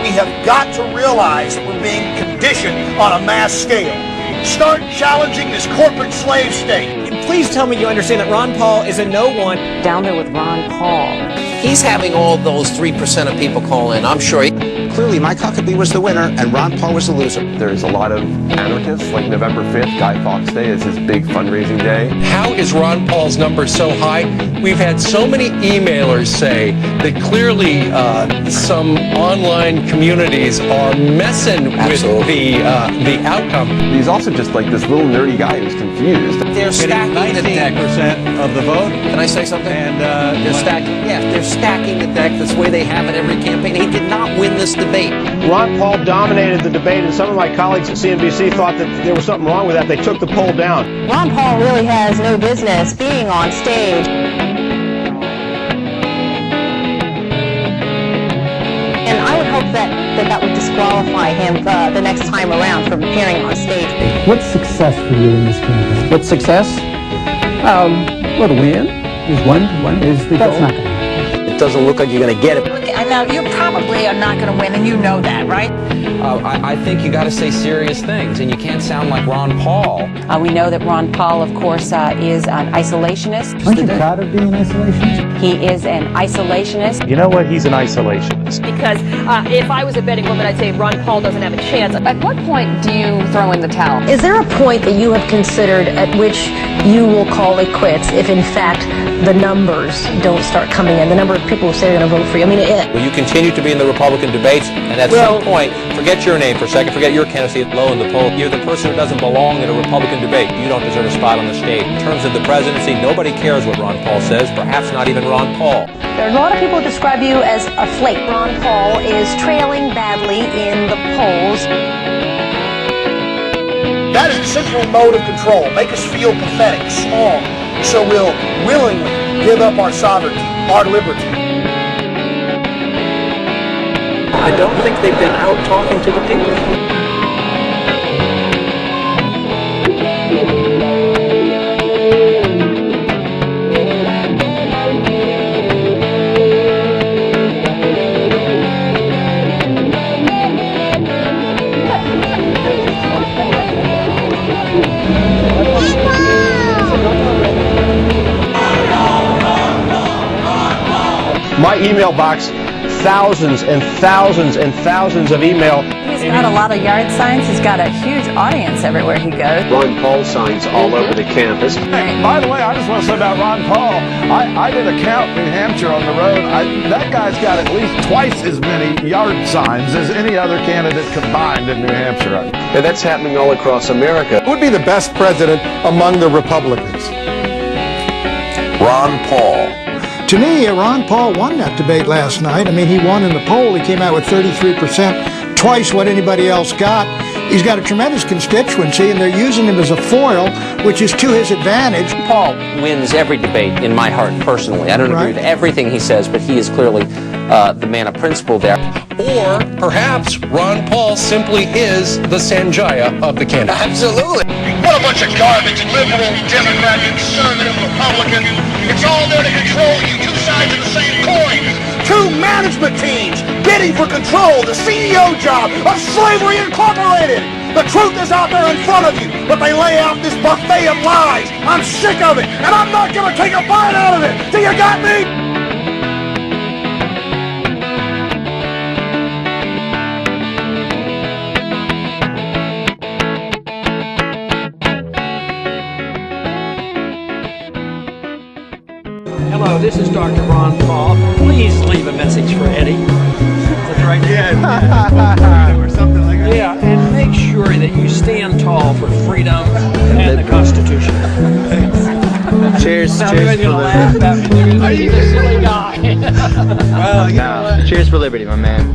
We have got to realize that we're being conditioned on a mass scale. Start challenging this corporate slave state. And please tell me you understand that Ron Paul is a no one. Down there with Ron Paul. He's having all those 3% of people call in, I'm sure. Clearly, Mike Huckabee was the winner, and Ron Paul was the loser. There's a lot of anarchists, like November 5th, Guy Fawkes Day is his big fundraising day. How is Ron Paul's number so high? We've had so many emailers say that clearly some online communities are messing with the outcome. He's also just like this little nerdy guy who's confused. They're stacking the deck. 19% of the vote. Can I say something? And they're stacking. Yeah, they're stacking the deck. That's the way they have it every campaign. He did not win this debate. Ron Paul dominated the debate, and some of my colleagues at CNBC thought that there was something wrong with that. They took the poll down. Ron Paul really has no business being on stage. And I would hope that would disqualify him the next time around from appearing on stage. What's success for you in this campaign? What's success? Well, to win is one is the goal. That's not going to happen. It doesn't look like you're going to get it. Now, you probably are not going to win, and you know that, right? I think you got to say serious things, and you can't sound like Ron Paul. We know that Ron Paul, of course, is an isolationist. Aren't you proud of being an isolationist? He is an isolationist. You know what? He's an isolationist. Because if I was a betting woman, I'd say Ron Paul doesn't have a chance. At what point do you throw in the towel? Is there a point that you have considered at which you will call it quits if, in fact, the numbers don't start coming in, the number of people who say they're going to vote for you? I mean, Will you continue to be in the Republican debates, and at some point, forget your name for a second, forget your candidacy low in the poll. You're the person who doesn't belong in a Republican debate. You don't deserve a spot on the stage. In terms of the presidency, nobody cares what Ron Paul says, perhaps not even Ron Paul. There are a lot of people who describe you as a flake. Ron Paul is trailing badly in the polls. That is the central mode of control. Make us feel pathetic, small, so we'll willingly give up our sovereignty, our liberty. I don't think they've been out talking to the people. My email box, thousands and thousands and thousands of email. He's got a lot of yard signs. He's got a huge audience everywhere he goes. Ron Paul signs all over the campus. Hey, by the way, I just want to say about Ron Paul, I did a count in New Hampshire on the road. That guy's got at least twice as many yard signs as any other candidate combined in New Hampshire. And that's happening all across America. Who would be the best president among the Republicans? Ron Paul. To me, Ron Paul won that debate last night. I mean, he won in the poll. He came out with 33%, twice what anybody else got. He's got a tremendous constituency, and they're using him as a foil, which is to his advantage. Paul wins every debate in my heart personally. I don't agree with everything he says, but he is clearly the man of principle there. Or perhaps Ron Paul simply is the Sanjaya of the candidates. Absolutely. What a bunch of garbage, liberal, Democrat, conservative, Republican. It's all there to control you, two sides of the same coin. Two management teams bidding for control, the CEO job of Slavery Incorporated. The truth is out there in front of you, but they lay out this buffet of lies. I'm sick of it, and I'm not going to take a bite out of it. Do you got me? Hello, this is Dr. Ron Paul. Please leave a message for Eddie. That's right. Yeah. Or something like that. Yeah, and make sure that you stand tall for freedom and the Constitution. Cheers. Now, Cheers for liberty. Are you a silly guy? Well, you know what? Cheers for liberty, my man.